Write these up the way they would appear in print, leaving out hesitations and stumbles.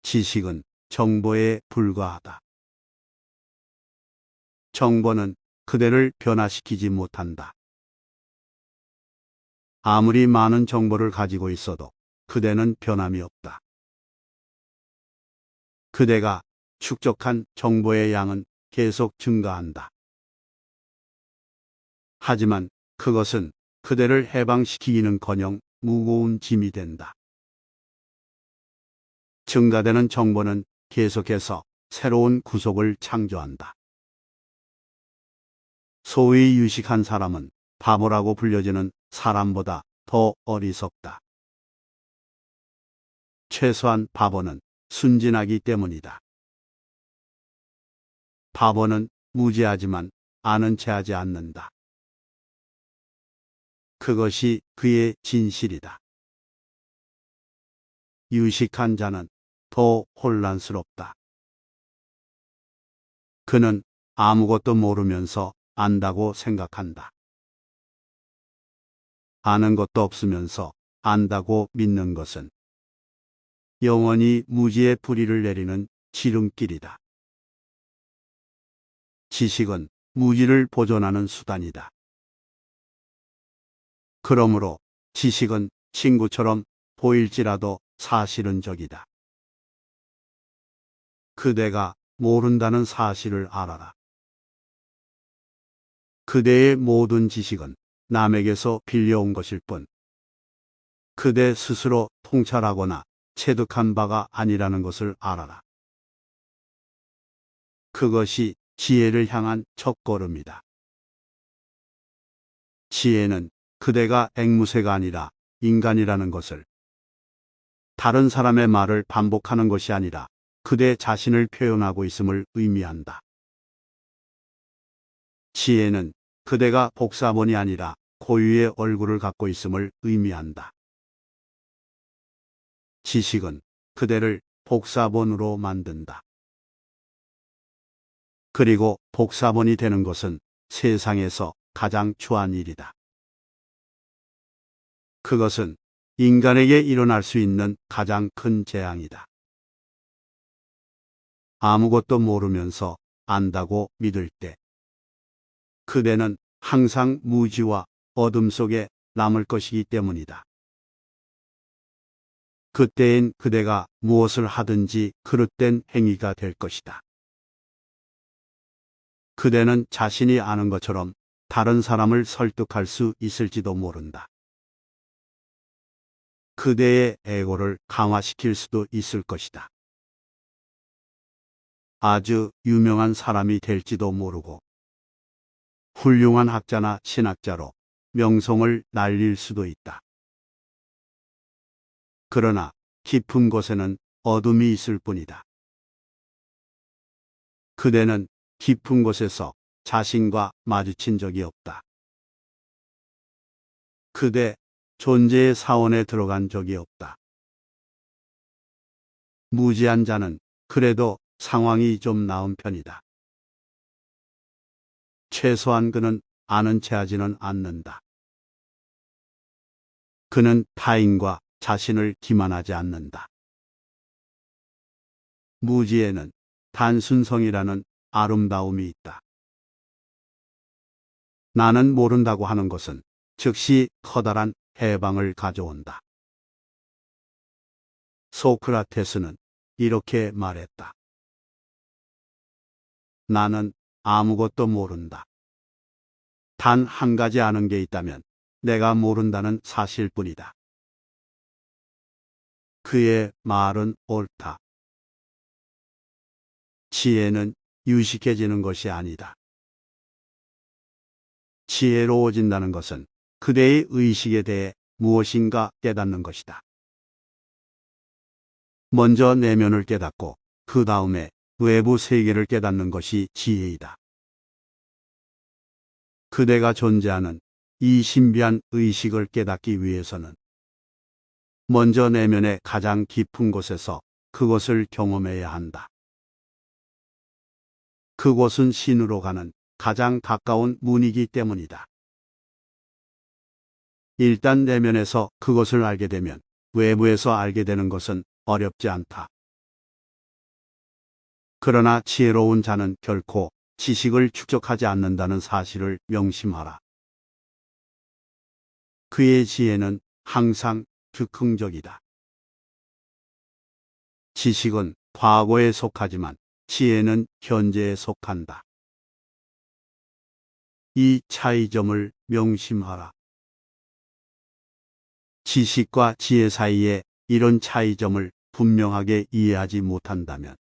지식은 정보에 불과하다. 정보는 그대를 변화시키지 못한다. 아무리 많은 정보를 가지고 있어도 그대는 변함이 없다. 그대가 축적한 정보의 양은 계속 증가한다. 하지만 그것은 그대를 해방시키기는커녕 무거운 짐이 된다. 증가되는 정보는 계속해서 새로운 구속을 창조한다. 소위 유식한 사람은 바보라고 불려지는 사람보다 더 어리석다. 최소한 바보는 순진하기 때문이다. 바보는 무지하지만 아는 체 하지 않는다. 그것이 그의 진실이다. 유식한 자는 더 혼란스럽다. 그는 아무것도 모르면서 안다고 생각한다. 아는 것도 없으면서 안다고 믿는 것은 영원히 무지의 뿌리를 내리는 지름길이다. 지식은 무지를 보존하는 수단이다. 그러므로 지식은 친구처럼 보일지라도 사실은 적이다. 그대가 모른다는 사실을 알아라. 그대의 모든 지식은 남에게서 빌려온 것일 뿐, 그대 스스로 통찰하거나 체득한 바가 아니라는 것을 알아라. 그것이 지혜를 향한 첫걸음이다. 지혜는 그대가 앵무새가 아니라 인간이라는 것을, 다른 사람의 말을 반복하는 것이 아니라 그대 자신을 표현하고 있음을 의미한다. 지혜는 그대가 복사본이 아니라 고유의 얼굴을 갖고 있음을 의미한다. 지식은 그대를 복사본으로 만든다. 그리고 복사본이 되는 것은 세상에서 가장 추한 일이다. 그것은 인간에게 일어날 수 있는 가장 큰 재앙이다. 아무것도 모르면서 안다고 믿을 때, 그대는 항상 무지와 어둠 속에 남을 것이기 때문이다. 그때엔 그대가 무엇을 하든지 그릇된 행위가 될 것이다. 그대는 자신이 아는 것처럼 다른 사람을 설득할 수 있을지도 모른다. 그대의 에고를 강화시킬 수도 있을 것이다. 아주 유명한 사람이 될지도 모르고 훌륭한 학자나 신학자로 명성을 날릴 수도 있다. 그러나 깊은 곳에는 어둠이 있을 뿐이다. 그대는 깊은 곳에서 자신과 마주친 적이 없다. 그대 존재의 사원에 들어간 적이 없다. 무지한 자는 그래도 상황이 좀 나은 편이다. 최소한 그는 아는 체 하지는 않는다. 그는 타인과 자신을 기만하지 않는다. 무지에는 단순성이라는 아름다움이 있다. 나는 모른다고 하는 것은 즉시 커다란 해방을 가져온다. 소크라테스는 이렇게 말했다. 나는 아무것도 모른다. 단 한 가지 아는 게 있다면 내가 모른다는 사실뿐이다. 그의 말은 옳다. 지혜는 유식해지는 것이 아니다. 지혜로워진다는 것은 그대의 의식에 대해 무엇인가 깨닫는 것이다. 먼저 내면을 깨닫고 그 다음에 외부 세계를 깨닫는 것이 지혜이다. 그대가 존재하는 이 신비한 의식을 깨닫기 위해서는 먼저 내면의 가장 깊은 곳에서 그것을 경험해야 한다. 그곳은 신으로 가는 가장 가까운 문이기 때문이다. 일단 내면에서 그것을 알게 되면 외부에서 알게 되는 것은 어렵지 않다. 그러나 지혜로운 자는 결코 지식을 축적하지 않는다는 사실을 명심하라. 그의 지혜는 항상 즉흥적이다. 지식은 과거에 속하지만 지혜는 현재에 속한다. 이 차이점을 명심하라. 지식과 지혜 사이에 이런 차이점을 분명하게 이해하지 못한다면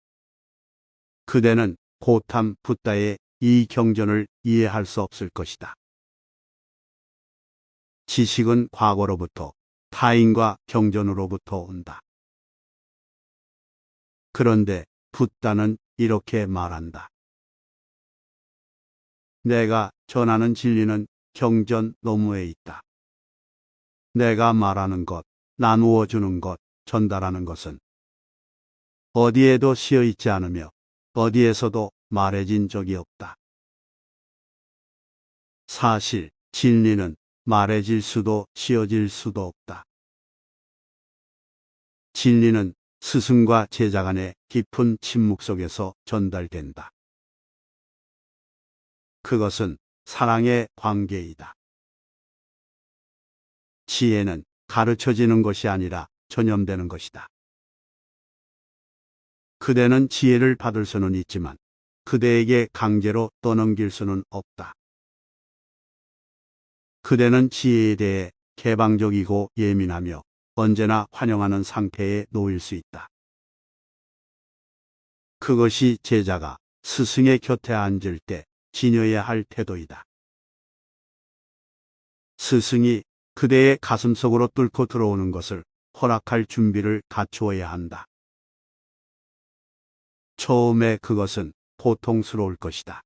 그대는 고탐 붓다의 이 경전을 이해할 수 없을 것이다. 지식은 과거로부터 타인과 경전으로부터 온다. 그런데 붓다는 이렇게 말한다. 내가 전하는 진리는 경전 너머에 있다. 내가 말하는 것, 나누어 주는 것, 전달하는 것은 어디에도 씌어 있지 않으며 어디에서도 말해진 적이 없다. 사실 진리는 말해질 수도 씌어질 수도 없다. 진리는 스승과 제자 간의 깊은 침묵 속에서 전달된다. 그것은 사랑의 관계이다. 지혜는 가르쳐지는 것이 아니라 전염되는 것이다. 그대는 지혜를 받을 수는 있지만 그대에게 강제로 떠넘길 수는 없다. 그대는 지혜에 대해 개방적이고 예민하며 언제나 환영하는 상태에 놓일 수 있다. 그것이 제자가 스승의 곁에 앉을 때 지녀야 할 태도이다. 스승이 그대의 가슴 속으로 뚫고 들어오는 것을 허락할 준비를 갖추어야 한다. 처음에 그것은 고통스러울 것이다.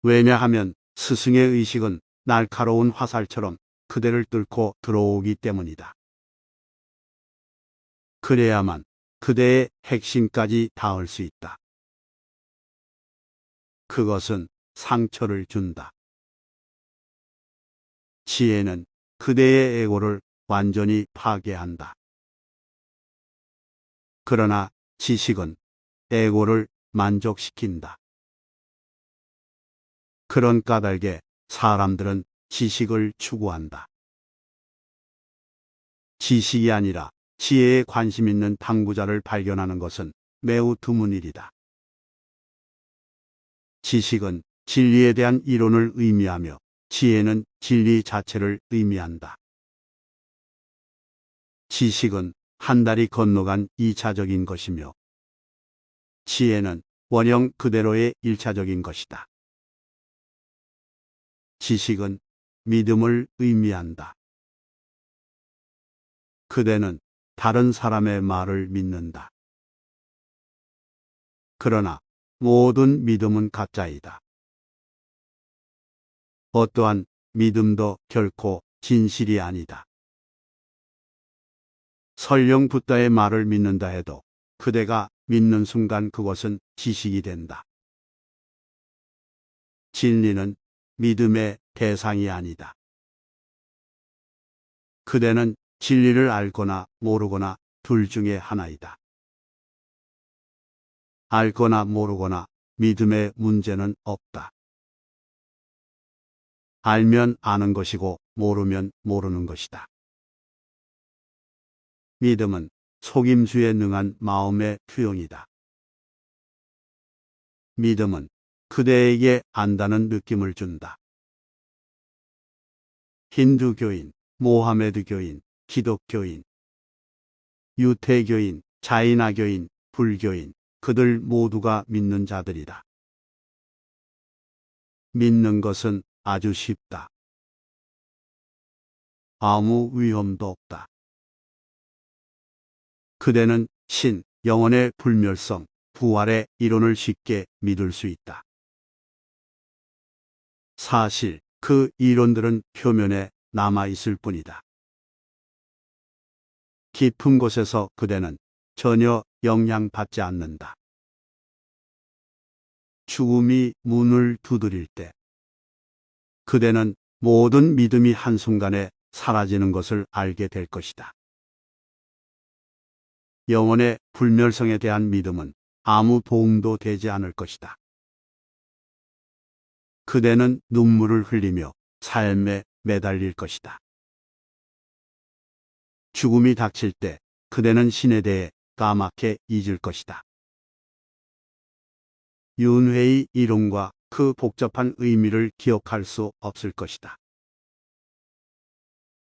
왜냐하면 스승의 의식은 날카로운 화살처럼 그대를 뚫고 들어오기 때문이다. 그래야만 그대의 핵심까지 닿을 수 있다. 그것은 상처를 준다. 지혜는 그대의 에고를 완전히 파괴한다. 그러나 지식은 에고를 만족시킨다. 그런 까닭에 사람들은 지식을 추구한다. 지식이 아니라 지혜에 관심 있는 탐구자를 발견하는 것은 매우 드문 일이다. 지식은 진리에 대한 이론을 의미하며 지혜는 진리 자체를 의미한다. 지식은 한 달이 건너간 2차적인 것이며 지혜는 원형 그대로의 1차적인 것이다. 지식은 믿음을 의미한다. 그대는 다른 사람의 말을 믿는다. 그러나 모든 믿음은 가짜이다. 어떠한 믿음도 결코 진실이 아니다. 설령 붓다의 말을 믿는다 해도 그대가 믿는 순간 그것은 지식이 된다. 진리는 믿음의 대상이 아니다. 그대는 진리를 알거나 모르거나 둘 중에 하나이다. 알거나 모르거나 믿음의 문제는 없다. 알면 아는 것이고 모르면 모르는 것이다. 믿음은 속임수에 능한 마음의 투영이다. 믿음은 그대에게 안다는 느낌을 준다. 힌두교인, 모하메드교인, 기독교인, 유태교인, 자이나교인, 불교인, 그들 모두가 믿는 자들이다. 믿는 것은 아주 쉽다. 아무 위험도 없다. 그대는 신, 영혼의 불멸성, 부활의 이론을 쉽게 믿을 수 있다. 사실 그 이론들은 표면에 남아있을 뿐이다. 깊은 곳에서 그대는 전혀 영향받지 않는다. 죽음이 문을 두드릴 때 그대는 모든 믿음이 한순간에 사라지는 것을 알게 될 것이다. 영혼의 불멸성에 대한 믿음은 아무 도움도 되지 않을 것이다. 그대는 눈물을 흘리며 삶에 매달릴 것이다. 죽음이 닥칠 때 그대는 신에 대해 까맣게 잊을 것이다. 윤회의 이름과 그 복잡한 의미를 기억할 수 없을 것이다.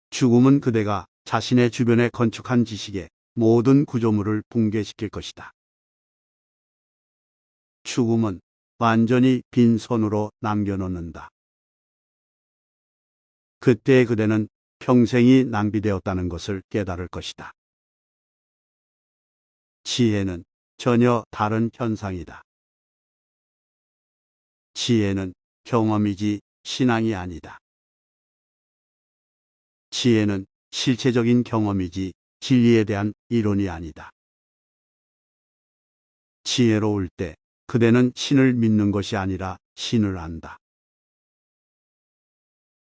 죽음은 그대가 자신의 주변에 건축한 지식의 모든 구조물을 붕괴시킬 것이다. 죽음은 완전히 빈손으로 남겨놓는다. 그때 그대는 평생이 낭비되었다는 것을 깨달을 것이다. 지혜는 전혀 다른 현상이다. 지혜는 경험이지 신앙이 아니다. 지혜는 실체적인 경험이지 진리에 대한 이론이 아니다. 지혜로울 때 그대는 신을 믿는 것이 아니라 신을 안다.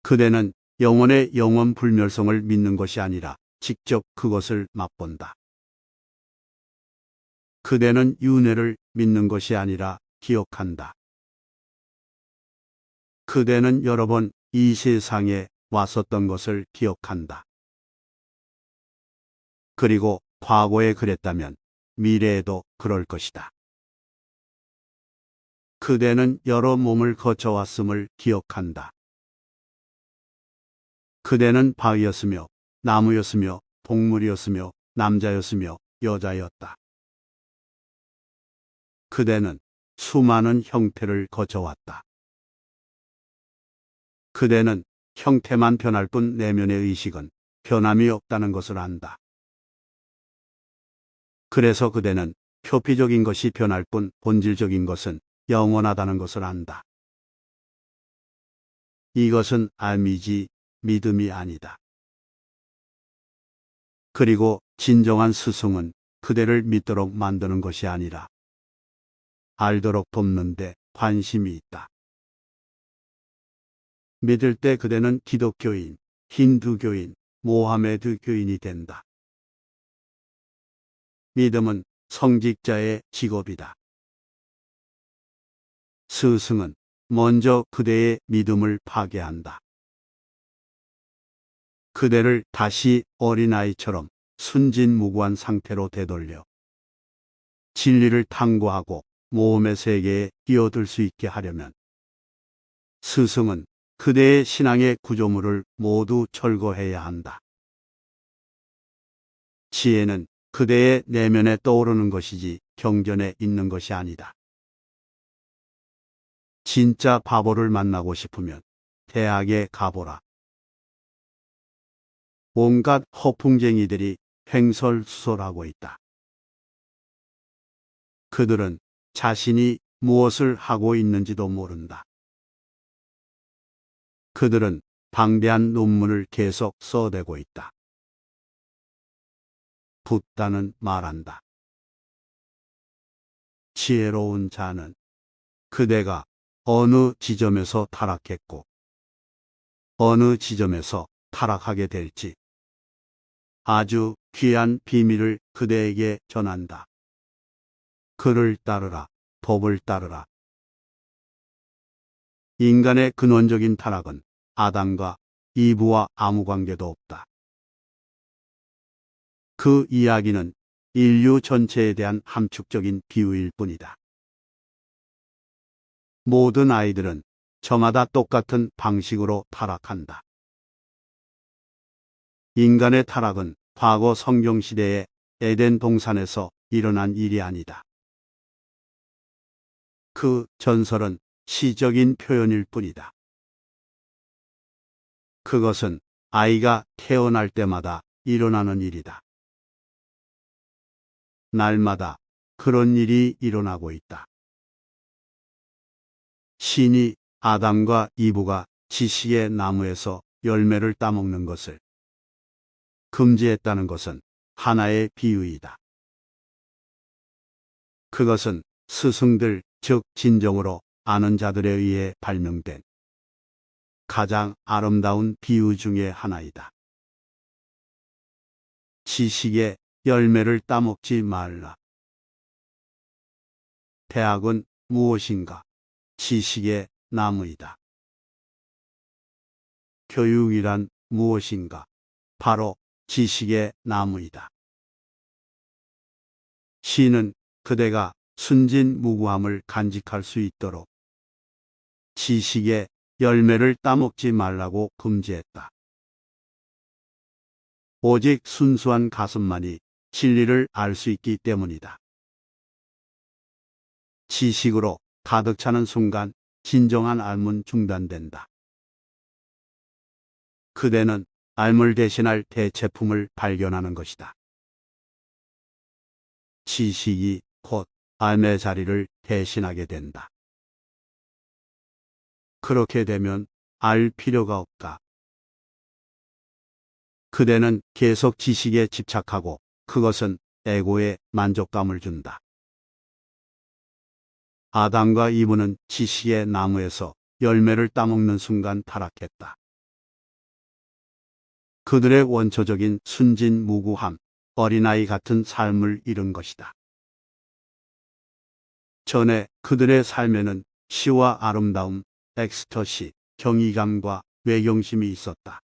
그대는 영혼의 영원 불멸성을 믿는 것이 아니라 직접 그것을 맛본다. 그대는 윤회를 믿는 것이 아니라 기억한다. 그대는 여러 번 이 세상에 왔었던 것을 기억한다. 그리고 과거에 그랬다면 미래에도 그럴 것이다. 그대는 여러 몸을 거쳐왔음을 기억한다. 그대는 바위였으며 나무였으며 동물이었으며 남자였으며 여자였다. 그대는 수많은 형태를 거쳐왔다. 그대는 형태만 변할 뿐 내면의 의식은 변함이 없다는 것을 안다. 그래서 그대는 표피적인 것이 변할 뿐 본질적인 것은 영원하다는 것을 안다. 이것은 암이지 믿음이 아니다. 그리고 진정한 스승은 그대를 믿도록 만드는 것이 아니라 알도록 돕는데 관심이 있다. 믿을 때 그대는 기독교인, 힌두교인, 모하메드 교인이 된다. 믿음은 성직자의 직업이다. 스승은 먼저 그대의 믿음을 파괴한다. 그대를 다시 어린아이처럼 순진무구한 상태로 되돌려 진리를 탐구하고 모험의 세계에 뛰어들 수 있게 하려면 스승은 그대의 신앙의 구조물을 모두 철거해야 한다. 지혜는 그대의 내면에 떠오르는 것이지 경전에 있는 것이 아니다. 진짜 바보를 만나고 싶으면 대학에 가보라. 온갖 허풍쟁이들이 횡설수설하고 있다. 그들은 자신이 무엇을 하고 있는지도 모른다. 그들은 방대한 논문을 계속 써대고 있다. 붓다는 말한다. 지혜로운 자는 그대가 어느 지점에서 타락했고 어느 지점에서 타락하게 될지 아주 귀한 비밀을 그대에게 전한다. 그를 따르라, 법을 따르라. 인간의 근원적인 타락은 아담과 이브와 아무 관계도 없다. 그 이야기는 인류 전체에 대한 함축적인 비유일 뿐이다. 모든 아이들은 저마다 똑같은 방식으로 타락한다. 인간의 타락은 과거 성경시대의 에덴 동산에서 일어난 일이 아니다. 그 전설은 시적인 표현일 뿐이다. 그것은 아이가 태어날 때마다 일어나는 일이다. 날마다 그런 일이 일어나고 있다. 신이 아담과 이브가 지식의 나무에서 열매를 따먹는 것을 금지했다는 것은 하나의 비유이다. 그것은 스승들, 즉 진정으로 아는 자들에 의해 발명된 가장 아름다운 비유 중의 하나이다. 지식의 열매를 따먹지 말라. 대학은 무엇인가? 지식의 나무이다. 교육이란 무엇인가? 바로 지식의 나무이다. 시는 그대가 순진무구함을 간직할 수 있도록 지식의 열매를 따먹지 말라고 금지했다. 오직 순수한 가슴만이 진리를 알 수 있기 때문이다. 지식으로 가득 차는 순간 진정한 삶은 중단된다. 그대는 삶을 대신할 대체품을 발견하는 것이다. 지식이 곧 삶의 자리를 대신하게 된다. 그렇게 되면 알 필요가 없다. 그대는 계속 지식에 집착하고 그것은 에고에 만족감을 준다. 아담과 이브는 지식의 나무에서 열매를 따먹는 순간 타락했다. 그들의 원초적인 순진무구함, 어린아이 같은 삶을 잃은 것이다. 전에 그들의 삶에는 시와 아름다움, 엑스터시, 경이감과 외경심이 있었다.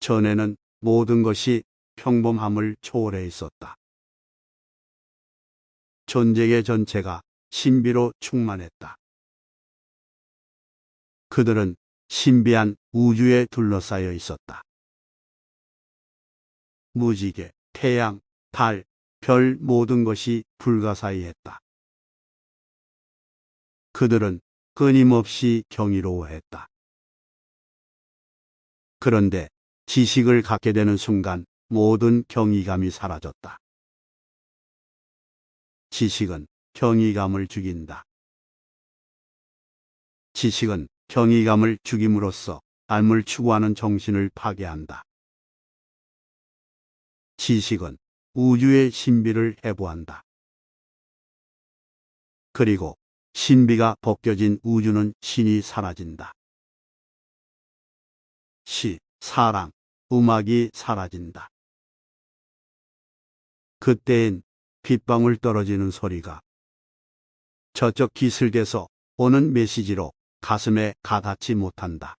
전에는 모든 것이 평범함을 초월해 있었다. 존재의 전체가 신비로 충만했다. 그들은 신비한 우주에 둘러싸여 있었다. 무지개, 태양, 달, 별 모든 것이 불가사의했다. 그들은 끊임없이 경이로워했다. 그런데 지식을 갖게 되는 순간 모든 경이감이 사라졌다. 지식은 경이감을 죽인다. 지식은 경이감을 죽임으로써 삶을 추구하는 정신을 파괴한다. 지식은 우주의 신비를 해부한다. 그리고 신비가 벗겨진 우주는 신이 사라진다. 시, 사랑, 음악이 사라진다. 그때엔 빗방울 떨어지는 소리가 저쪽 기슭에서 오는 메시지로 가슴에 가닿지 못한다.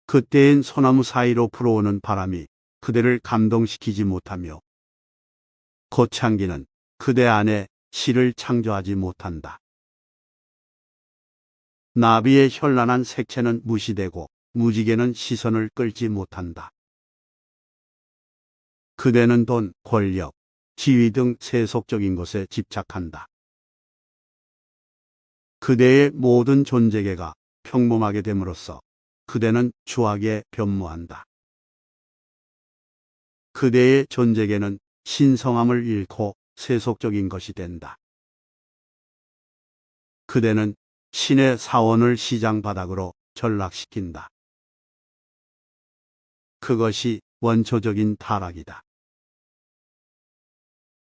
그때엔 소나무 사이로 불어오는 바람이 그대를 감동시키지 못하며 고창기는 그대 안에 시를 창조하지 못한다. 나비의 현란한 색채는 무시되고 무지개는 시선을 끌지 못한다. 그대는 돈, 권력, 지위 등 세속적인 것에 집착한다. 그대의 모든 존재계가 평범하게 됨으로써 그대는 추악에 변모한다. 그대의 존재계는 신성함을 잃고 세속적인 것이 된다. 그대는 신의 사원을 시장 바닥으로 전락시킨다. 그것이 원초적인 타락이다.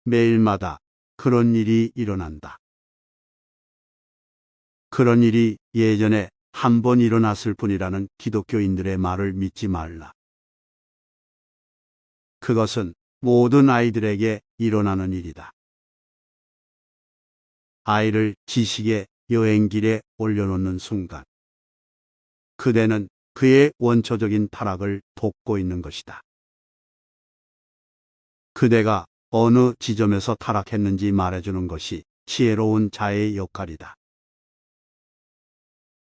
매일마다 그런 일이 일어난다. 그런 일이 예전에 한 번 일어났을 뿐이라는 기독교인들의 말을 믿지 말라. 그것은 모든 아이들에게 일어나는 일이다. 아이를 지식의 여행길에 올려놓는 순간, 그대는 그의 원초적인 타락을 돕고 있는 것이다. 그대가 어느 지점에서 타락했는지 말해주는 것이 지혜로운 자의 역할이다.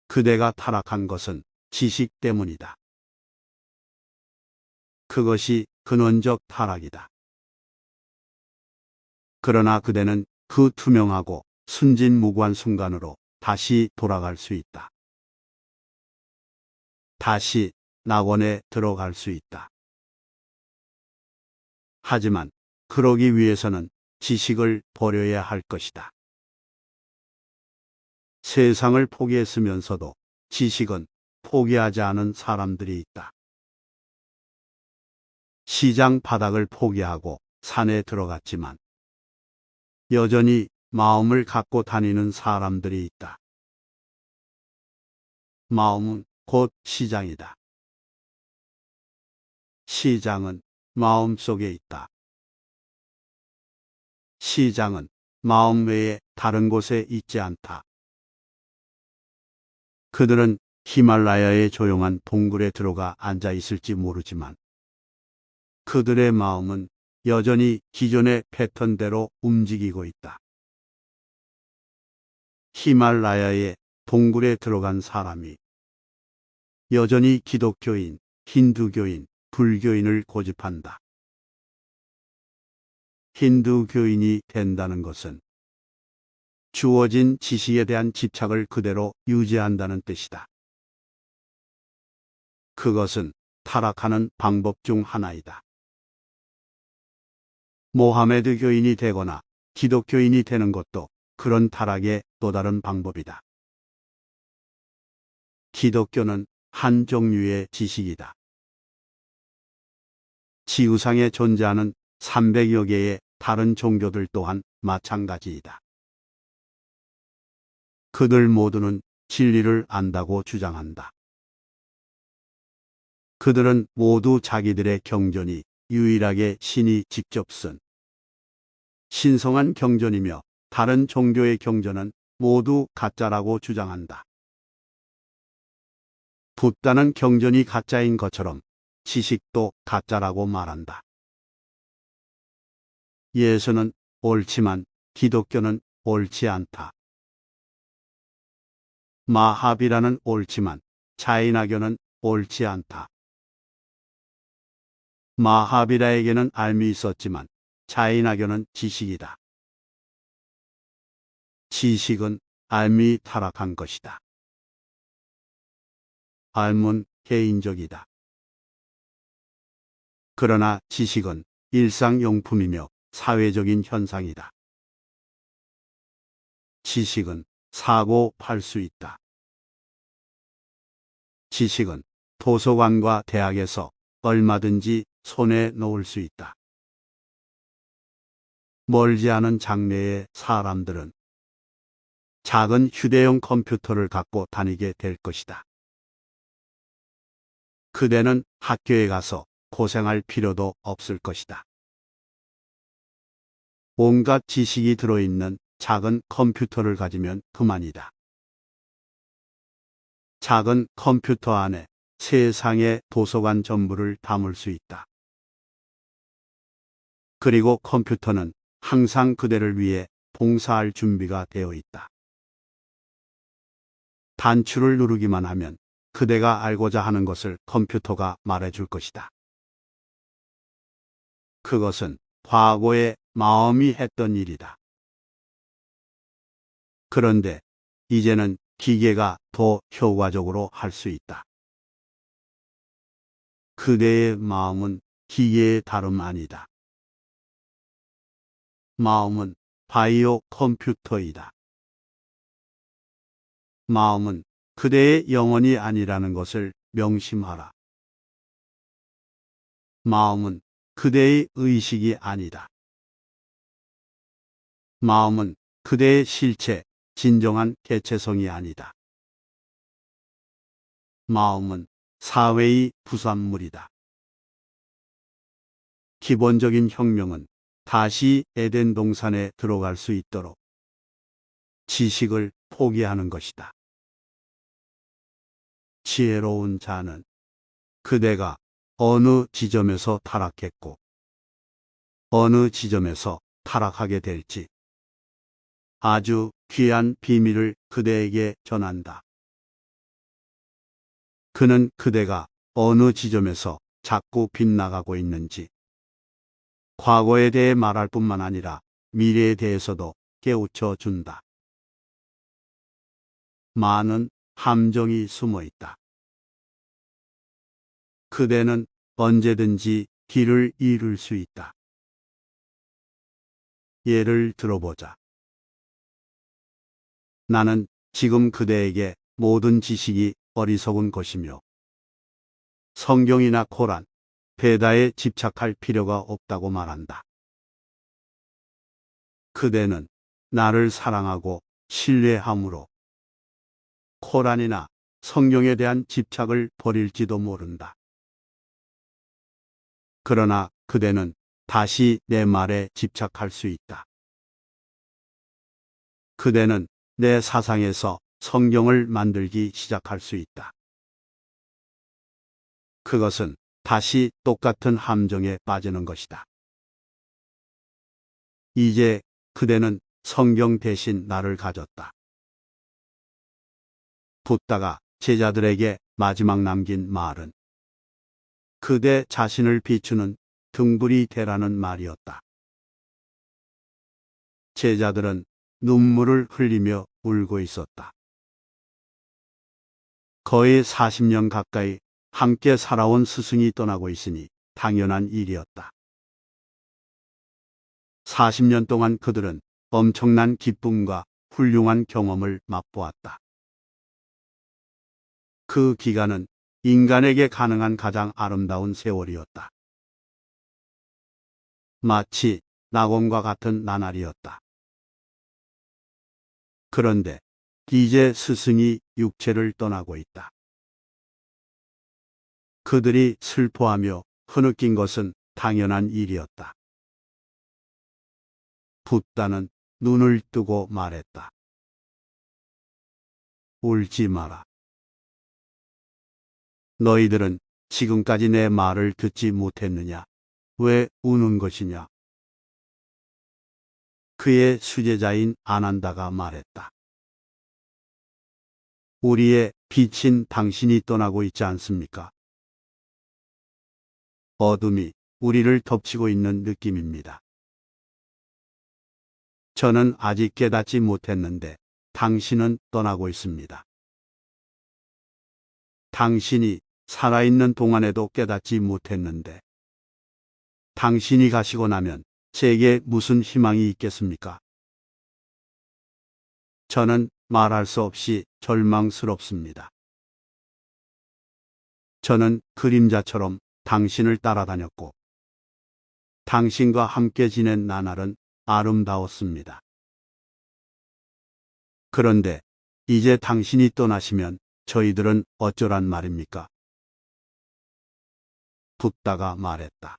그대가 타락한 것은 지식 때문이다. 그것이 근원적 타락이다. 그러나 그대는 그 투명하고 순진무구한 순간으로 다시 돌아갈 수 있다. 다시 낙원에 들어갈 수 있다. 하지만 그러기 위해서는 지식을 버려야 할 것이다. 세상을 포기했으면서도 지식은 포기하지 않은 사람들이 있다. 시장 바닥을 포기하고 산에 들어갔지만 여전히 마음을 갖고 다니는 사람들이 있다. 마음은 곧 시장이다. 시장은 마음 속에 있다. 시장은 마음 외에 다른 곳에 있지 않다. 그들은 히말라야의 조용한 동굴에 들어가 앉아 있을지 모르지만 그들의 마음은 여전히 기존의 패턴대로 움직이고 있다. 히말라야의 동굴에 들어간 사람이 여전히 기독교인, 힌두교인, 불교인을 고집한다. 힌두교인이 된다는 것은 주어진 지식에 대한 집착을 그대로 유지한다는 뜻이다. 그것은 타락하는 방법 중 하나이다. 모하메드 교인이 되거나 기독교인이 되는 것도 그런 타락의 또 다른 방법이다. 기독교는 한 종류의 지식이다. 지구상에 존재하는 300여 개의 다른 종교들 또한 마찬가지이다. 그들 모두는 진리를 안다고 주장한다. 그들은 모두 자기들의 경전이 유일하게 신이 직접 쓴 신성한 경전이며 다른 종교의 경전은 모두 가짜라고 주장한다. 붓다는 경전이 가짜인 것처럼 지식도 가짜라고 말한다. 예수는 옳지만 기독교는 옳지 않다. 마하비라는 옳지만 자이나교는 옳지 않다. 마하비라에게는 알미 있었지만 자이나교는 지식이다. 지식은 알미 타락한 것이다. 알문 개인적이다. 그러나 지식은 일상용품이며 사회적인 현상이다. 지식은 사고 팔 수 있다. 지식은 도서관과 대학에서 얼마든지 손에 놓을 수 있다. 멀지 않은 장래의 사람들은 작은 휴대용 컴퓨터를 갖고 다니게 될 것이다. 그대는 학교에 가서 고생할 필요도 없을 것이다. 온갖 지식이 들어있는 작은 컴퓨터를 가지면 그만이다. 작은 컴퓨터 안에 세상의 도서관 전부를 담을 수 있다. 그리고 컴퓨터는 항상 그대를 위해 봉사할 준비가 되어 있다. 단추를 누르기만 하면 그대가 알고자 하는 것을 컴퓨터가 말해줄 것이다. 그것은 과거에 마음이 했던 일이다. 그런데 이제는 기계가 더 효과적으로 할 수 있다. 그대의 마음은 기계의 다름 아니다. 마음은 바이오 컴퓨터이다. 마음은 그대의 영혼이 아니라는 것을 명심하라. 마음은 그대의 의식이 아니다. 마음은 그대의 실체, 진정한 개체성이 아니다. 마음은 사회의 부산물이다. 기본적인 혁명은 다시 에덴 동산에 들어갈 수 있도록 지식을 포기하는 것이다. 지혜로운 자는 그대가 어느 지점에서 타락했고 어느 지점에서 타락하게 될지 아주 귀한 비밀을 그대에게 전한다. 그는 그대가 어느 지점에서 자꾸 빗나가고 있는지 과거에 대해 말할 뿐만 아니라 미래에 대해서도 깨우쳐 준다. 많은 함정이 숨어 있다. 그대는 언제든지 길을 잃을 수 있다. 예를 들어보자. 나는 지금 그대에게 모든 지식이 어리석은 것이며 성경이나 코란, 베다에 집착할 필요가 없다고 말한다. 그대는 나를 사랑하고 신뢰함으로 코란이나 성경에 대한 집착을 버릴지도 모른다. 그러나 그대는 다시 내 말에 집착할 수 있다. 그대는 내 사상에서 성경을 만들기 시작할 수 있다. 그것은 다시 똑같은 함정에 빠지는 것이다. 이제 그대는 성경 대신 나를 가졌다. 붓다가 제자들에게 마지막 남긴 말은 그대 자신을 비추는 등불이 되라는 말이었다. 제자들은 눈물을 흘리며 울고 있었다. 거의 40년 가까이 함께 살아온 스승이 떠나고 있으니 당연한 일이었다. 40년 동안 그들은 엄청난 기쁨과 훌륭한 경험을 맛보았다. 그 기간은 인간에게 가능한 가장 아름다운 세월이었다. 마치 낙원과 같은 나날이었다. 그런데 이제 스승이 육체를 떠나고 있다. 그들이 슬퍼하며 흐느낀 것은 당연한 일이었다. 붓다는 눈을 뜨고 말했다. 울지 마라. 너희들은 지금까지 내 말을 듣지 못했느냐? 왜 우는 것이냐? 그의 수제자인 아난다가 말했다. 우리의 빛인 당신이 떠나고 있지 않습니까? 어둠이 우리를 덮치고 있는 느낌입니다. 저는 아직 깨닫지 못했는데 당신은 떠나고 있습니다. 당신이 살아있는 동안에도 깨닫지 못했는데 당신이 가시고 나면 제게 무슨 희망이 있겠습니까? 저는 말할 수 없이 절망스럽습니다. 저는 그림자처럼 당신을 따라다녔고 당신과 함께 지낸 나날은 아름다웠습니다. 그런데 이제 당신이 떠나시면 저희들은 어쩌란 말입니까? 붓다가 말했다.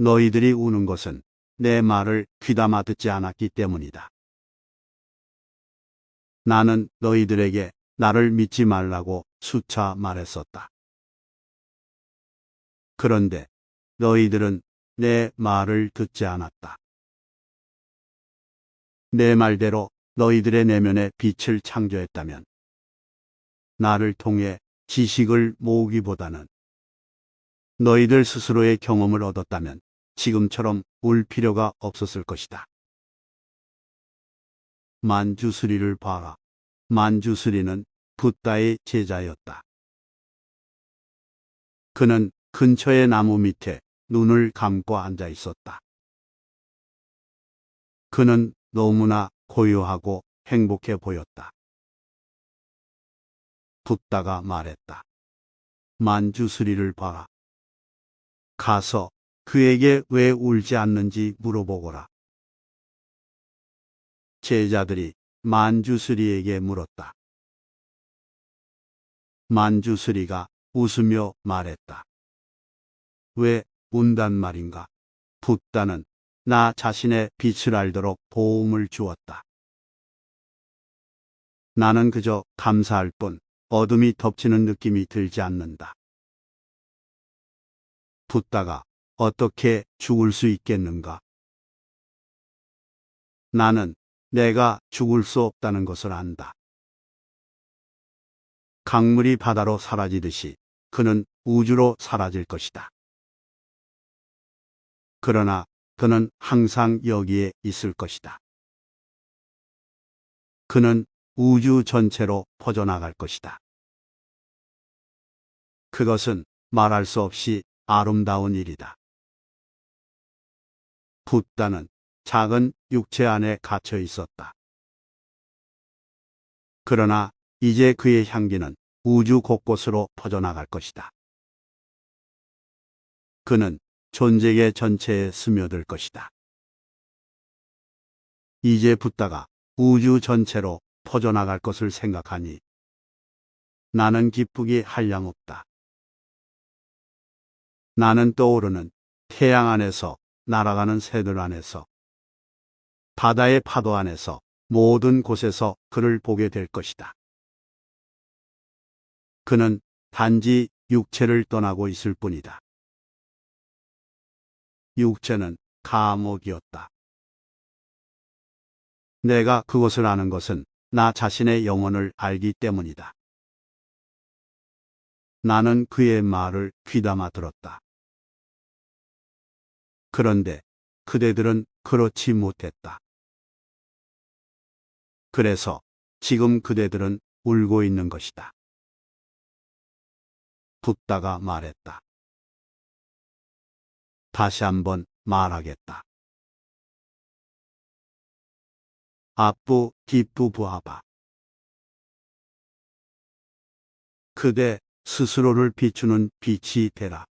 너희들이 우는 것은 내 말을 귀담아 듣지 않았기 때문이다. 나는 너희들에게 나를 믿지 말라고 수차 말했었다. 그런데 너희들은 내 말을 듣지 않았다. 내 말대로 너희들의 내면에 빛을 창조했다면 나를 통해 지식을 모으기보다는 너희들 스스로의 경험을 얻었다면 지금처럼 울 필요가 없었을 것이다. 만주스리를 봐라. 만주스리는 붓다의 제자였다. 그는 근처의 나무 밑에 눈을 감고 앉아 있었다. 그는 너무나 고요하고 행복해 보였다. 붓다가 말했다. 만주스리를 봐라. 가서 그에게 왜 울지 않는지 물어보거라. 제자들이 만주스리에게 물었다. 만주스리가 웃으며 말했다. 왜 운단 말인가? 붓다는 나 자신의 빛을 알도록 도움을 주었다. 나는 그저 감사할 뿐 어둠이 덮치는 느낌이 들지 않는다. 붓다가 어떻게 죽을 수 있겠는가? 나는 내가 죽을 수 없다는 것을 안다. 강물이 바다로 사라지듯이 그는 우주로 사라질 것이다. 그러나 그는 항상 여기에 있을 것이다. 그는 우주 전체로 퍼져나갈 것이다. 그것은 말할 수 없이 아름다운 일이다. 붓다는 작은 육체 안에 갇혀 있었다. 그러나 이제 그의 향기는 우주 곳곳으로 퍼져나갈 것이다. 그는 존재계 전체에 스며들 것이다. 이제 붓다가 우주 전체로 퍼져나갈 것을 생각하니 나는 기쁘기 한량없다. 나는 떠오르는 태양 안에서 날아가는 새들 안에서 바다의 파도 안에서 모든 곳에서 그를 보게 될 것이다. 그는 단지 육체를 떠나고 있을 뿐이다. 육체는 감옥이었다. 내가 그것을 아는 것은 나 자신의 영혼을 알기 때문이다. 나는 그의 말을 귀담아 들었다. 그런데 그대들은 그렇지 못했다. 그래서 지금 그대들은 울고 있는 것이다. 붓다가 말했다. 다시 한번 말하겠다. 아뿌 기뿌 부아바. 그대 스스로를 비추는 빛이 되라.